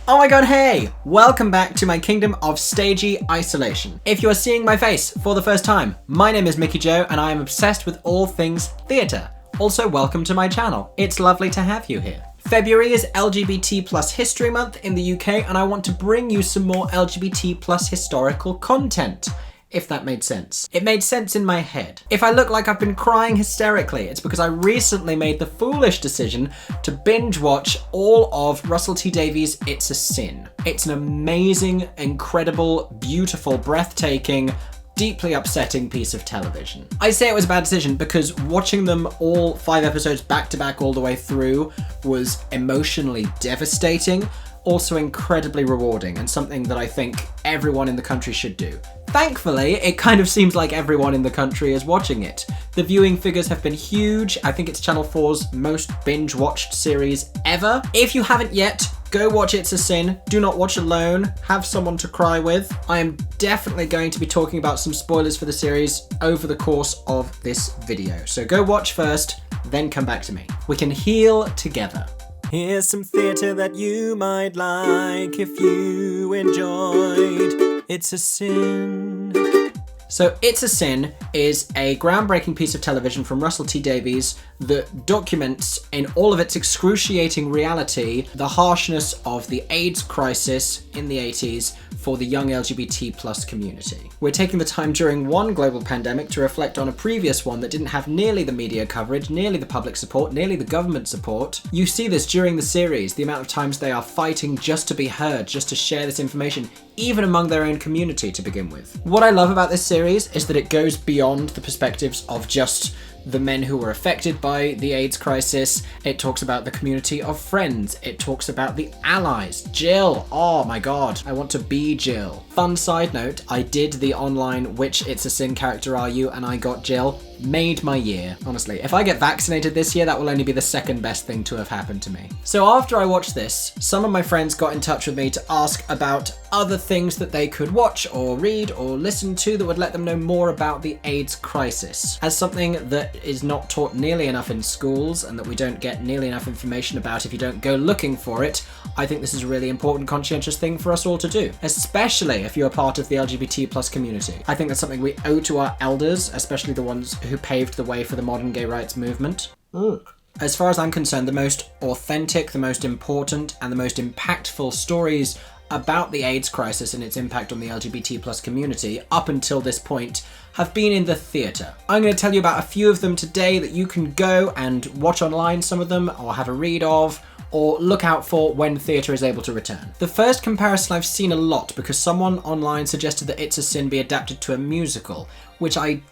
Oh my god, hey! Welcome back to my kingdom of stagey isolation. If you are seeing my face for the first time, my name is Mickey Joe and I am obsessed with all things theatre. Also, welcome to my channel. It's lovely to have you here. February is LGBT History Month in the UK and I want to bring you some more LGBT historical content. If that made sense. It made sense in my head. If I look like I've been crying hysterically, it's because I recently made the foolish decision to binge watch all of Russell T Davies' It's a Sin. It's an amazing, incredible, beautiful, breathtaking, deeply upsetting piece of television. I say it was a bad decision because watching them all 5 episodes back to back all the way through was emotionally devastating, also incredibly rewarding and something that I think everyone in the country should do. Thankfully, it kind of seems like everyone in the country is watching it. The viewing figures have been huge. I think it's Channel 4's most binge-watched series ever. If you haven't yet, go watch It's a Sin. Do not watch alone. Have someone to cry with. I am definitely going to be talking about some spoilers for the series over the course of this video. So go watch first, then come back to me. We can heal together. Here's some theatre that you might like if you enjoyed It's a Sin. So It's a Sin is a groundbreaking piece of television from Russell T Davies that documents in all of its excruciating reality the harshness of the AIDS crisis in the 80s for the young LGBT community. We're taking the time during one global pandemic to reflect on a previous one that didn't have nearly the media coverage, nearly the public support, nearly the government support. You see this during the series, the amount of times they are fighting just to be heard, just to share this information, even among their own community to begin with. What I love about this series is that it goes beyond the perspectives of just the men who were affected by the AIDS crisis. It talks about the community of friends. It talks about the allies. Jill, oh my god, I want to be Jill. Fun side note, I did the online which It's a Sin character are you and I got Jill. Made my year, honestly. If I get vaccinated this year, that will only be the second best thing to have happened to me. So after I watched this, some of my friends got in touch with me to ask about other things that they could watch or read or listen to that would let them know more about the AIDS crisis. As something that is not taught nearly enough in schools and that we don't get nearly enough information about if you don't go looking for it, I think this is a really important, conscientious thing for us all to do, especially if you're part of the LGBT community. I think that's something we owe to our elders, especially the ones who paved the way for the modern gay rights movement. As far as I'm concerned, the most authentic, the most important, and the most impactful stories about the AIDS crisis and its impact on the LGBT community up until this point have been in the theatre. I'm going to tell you about a few of them today that you can go and watch online, some of them, or have a read of, or look out for when theatre is able to return. The first comparison I've seen a lot because someone online suggested that It's a Sin be adapted to a musical, which I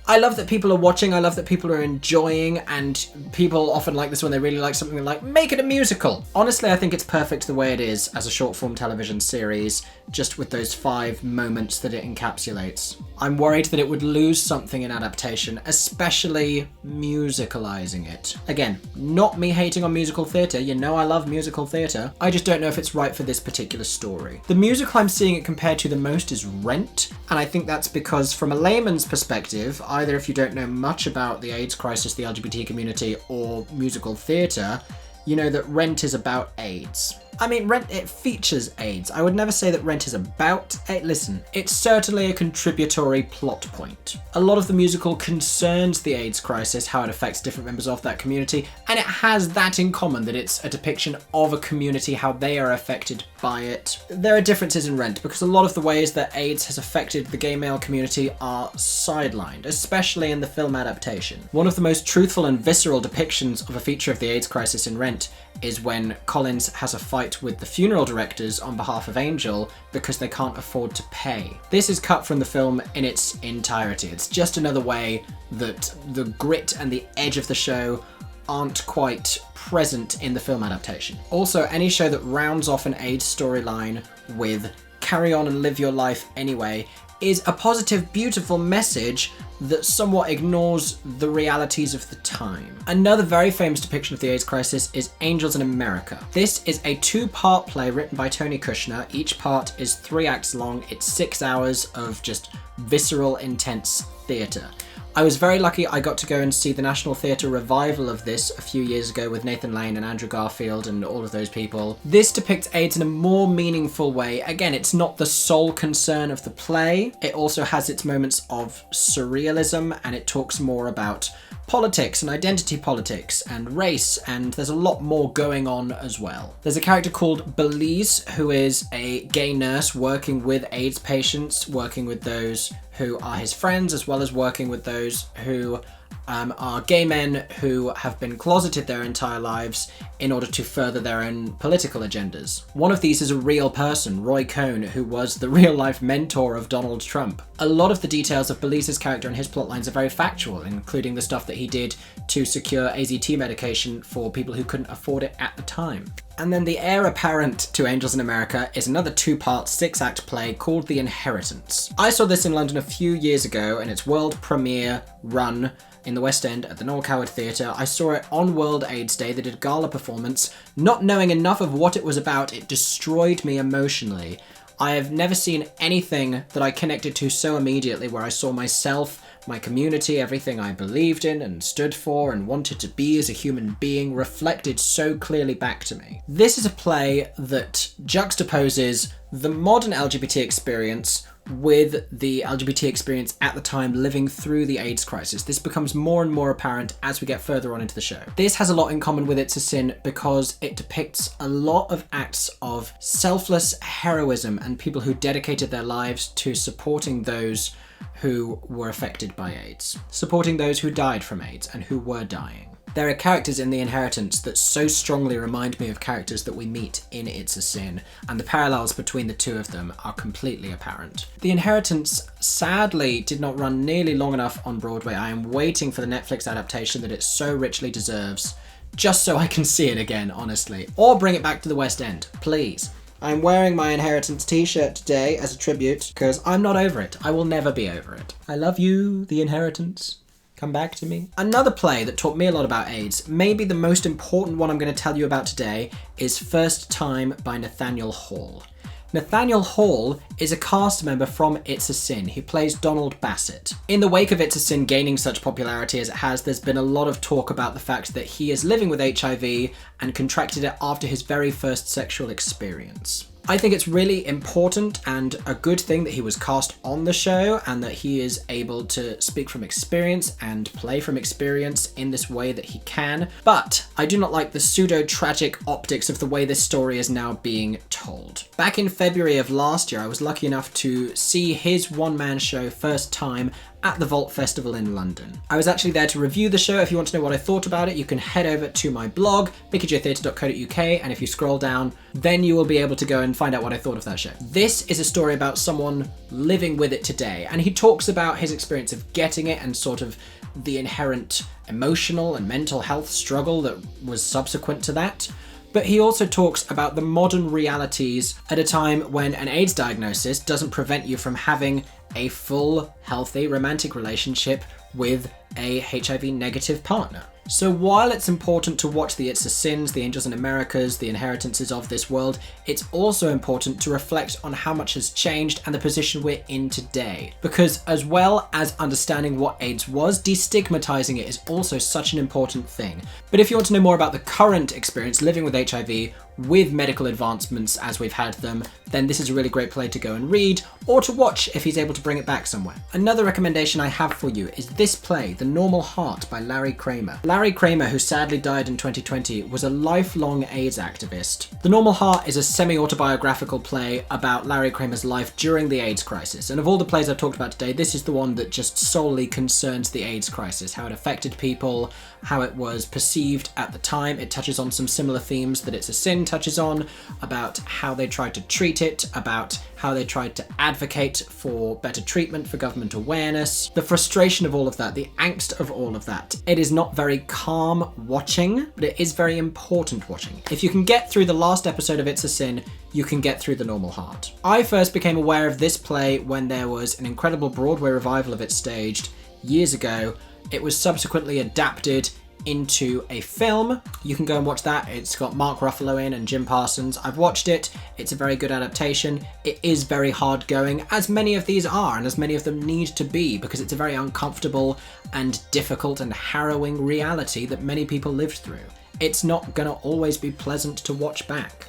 love that people are watching, I love that people are enjoying, and people often like this when they really like something, they're like, make it a musical. Honestly, I think it's perfect the way it is as a short form television series, just with those 5 moments that it encapsulates. I'm worried that it would lose something in adaptation, especially musicalizing it. Again, not me hating on musical theatre, you know I love musical theatre, I just don't know if it's right for this particular story. The musical I'm seeing it compared to the most is Rent, and I think that's because from a layman's perspective, either if you don't know much about the AIDS crisis, the LGBT community, or musical theatre, you know that Rent is about AIDS. I mean, Rent, it features AIDS. I would never say that Rent is about AIDS. Listen, it's certainly a contributory plot point. A lot of the musical concerns the AIDS crisis, how it affects different members of that community, and it has that in common, that it's a depiction of a community, how they are affected by it. There are differences in Rent because a lot of the ways that AIDS has affected the gay male community are sidelined, especially in the film adaptation. One of the most truthful and visceral depictions of a feature of the AIDS crisis in Rent is when Collins has a fight with the funeral directors on behalf of Angel because they can't afford to pay. This is cut from the film in its entirety. It's just another way that the grit and the edge of the show aren't quite present in the film adaptation. Also, any show that rounds off an AIDS storyline with carry on and live your life anyway is a positive, beautiful message that somewhat ignores the realities of the time. Another very famous depiction of the AIDS crisis is Angels in America. This is a 2-part play written by Tony Kushner. Each part is 3 acts long. It's 6 hours of just visceral, intense theatre. I was very lucky I got to go and see the National Theatre revival of this a few years ago with Nathan Lane and Andrew Garfield and all of those people. This depicts AIDS in a more meaningful way. Again, it's not the sole concern of the play. It also has its moments of surrealism, and it talks more about politics and identity politics and race, and there's a lot more going on as well. There's a character called Belize, who is a gay nurse working with AIDS patients, working with those who are his friends, as well as working with those who are gay men who have been closeted their entire lives in order to further their own political agendas. One of these is a real person, Roy Cohn, who was the real-life mentor of Donald Trump. A lot of the details of Belize's character and his plotlines are very factual, including the stuff that he did to secure AZT medication for people who couldn't afford it at the time. And then the heir apparent to Angels in America is another 2-part 6-act play called The Inheritance. I saw this in London a few years ago in its world premiere run in the West End at the Noel Coward Theatre. I saw it on World AIDS Day. They did a gala performance. Not knowing enough of what it was about, it destroyed me emotionally. I have never seen anything that I connected to so immediately, where I saw myself, my community, everything I believed in and stood for and wanted to be as a human being reflected so clearly back to me. This is a play that juxtaposes the modern LGBT experience with the LGBT experience at the time living through the AIDS crisis. This becomes more and more apparent as we get further on into the show. This has a lot in common with It's a Sin because it depicts a lot of acts of selfless heroism and people who dedicated their lives to supporting those who were affected by AIDS, supporting those who died from AIDS and who were dying. There are characters in The Inheritance that so strongly remind me of characters that we meet in It's a Sin, and the parallels between the two of them are completely apparent. The Inheritance sadly did not run nearly long enough on Broadway. I am waiting for the Netflix adaptation that it so richly deserves, just so I can see it again, honestly. Or bring it back to the West End, please. I'm wearing my Inheritance t-shirt today as a tribute, because I'm not over it. I will never be over it. I love you, The Inheritance. Come back to me. Another play that taught me a lot about AIDS, maybe the most important one I'm going to tell you about today, is First Time by Nathaniel Hall. Nathaniel Hall is a cast member from It's a Sin. He plays Donald Bassett. In the wake of It's a Sin gaining such popularity as it has, there's been a lot of talk about the fact that he is living with HIV and contracted it after his very first sexual experience. I think it's really important and a good thing that he was cast on the show and that he is able to speak from experience and play from experience in this way that he can. But I do not like the pseudo-tragic optics of the way this story is now being told. Back in February of last year, I was lucky enough to see his one-man show First Time at the Vault Festival in London. I was actually there to review the show. If you want to know what I thought about it, you can head over to my blog, mickeyjotheatre.co.uk, and if you scroll down, then you will be able to go and find out what I thought of that show. This is a story about someone living with it today, and he talks about his experience of getting it and sort of the inherent emotional and mental health struggle that was subsequent to that. But he also talks about the modern realities at a time when an AIDS diagnosis doesn't prevent you from having a full, healthy, romantic relationship with a HIV-negative partner. So while it's important to watch the It's a Sins, the Angels in Americas, the Inheritances of this world, it's also important to reflect on how much has changed and the position we're in today. Because as well as understanding what AIDS was, destigmatizing it is also such an important thing. But if you want to know more about the current experience living with HIV, with medical advancements as we've had them, then this is a really great play to go and read, or to watch if he's able to bring it back somewhere. Another recommendation I have for you is this play, The Normal Heart by Larry Kramer. Larry Kramer, who sadly died in 2020, was a lifelong AIDS activist. The Normal Heart is a semi-autobiographical play about Larry Kramer's life during the AIDS crisis, and of all the plays I've talked about today, this is the one that just solely concerns the AIDS crisis, how it affected people, how it was perceived at the time. It touches on some similar themes that It's a Sin touches on, about how they tried to treat it, about how they tried to advocate for better treatment, for government awareness, the frustration of all of that, the angst of all of that. It is not very calm watching, but it is very important watching. If you can get through the last episode of It's a Sin, you can get through The Normal Heart. I first became aware of this play when there was an incredible Broadway revival of it staged years ago. It was subsequently adapted into a film. You can go and watch that. It's got Mark Ruffalo in and Jim Parsons. I've watched it. It's a very good adaptation. It is very hard going, as many of these are, and as many of them need to be, because it's a very uncomfortable and difficult and harrowing reality that many people lived through. It's not gonna always be pleasant to watch back.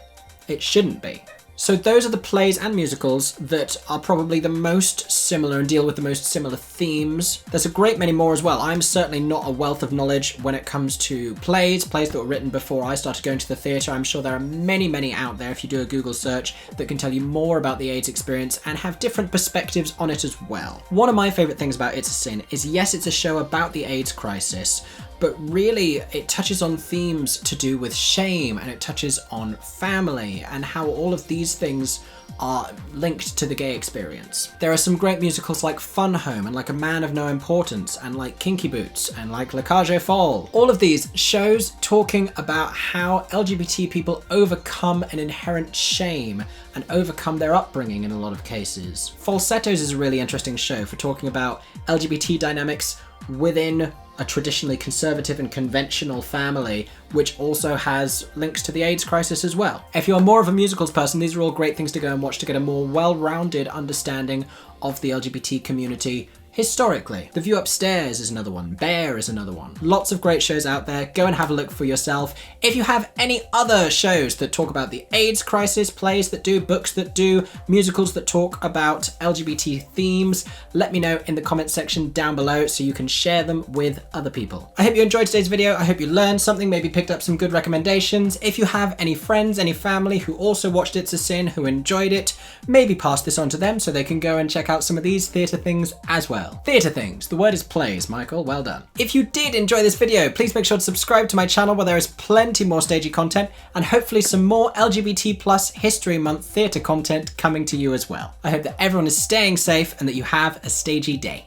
It shouldn't be. So those are the plays and musicals that are probably the most similar and deal with the most similar themes. There's a great many more as well. I'm certainly not a wealth of knowledge when it comes to plays that were written before I started going to the theatre. I'm sure there are many out there, if you do a Google search, that can tell you more about the AIDS experience and have different perspectives on it as well. One of my favourite things about It's a Sin is, yes, it's a show about the AIDS crisis, but really it touches on themes to do with shame, and it touches on family and how all of these things are linked to the gay experience. There are some great musicals like Fun Home and like A Man of No Importance and like Kinky Boots and like La Cage aux Folles. All of these shows talking about how LGBT people overcome an inherent shame and overcome their upbringing in a lot of cases. Falsettos is a really interesting show for talking about LGBT dynamics within a traditionally conservative and conventional family, which also has links to the AIDS crisis as well. If you're more of a musicals person, these are all great things to go and watch to get a more well-rounded understanding of the LGBT community historically. The View Upstairs is another one. Bear is another one. Lots of great shows out there. Go and have a look for yourself. If you have any other shows that talk about the AIDS crisis, plays that do, books that do, musicals that talk about LGBT themes, let me know in the comment section down below so you can share them with other people. I hope you enjoyed today's video. I hope you learned something, maybe picked up some good recommendations. If you have any friends, any family who also watched It's a Sin, who enjoyed it, maybe pass this on to them so they can go and check out some of these theatre things as well. Theatre things. The word is plays, Michael. Well done. If you did enjoy this video, please make sure to subscribe to my channel where there is plenty more stagey content and hopefully some more LGBT+ History Month theatre content coming to you as well. I hope that everyone is staying safe and that you have a stagey day.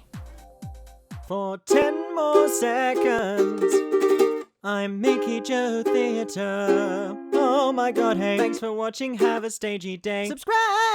For 10 more seconds, I'm Mickey Joe Theatre. Oh my god, hey, thanks for watching, have a stagey day. Subscribe!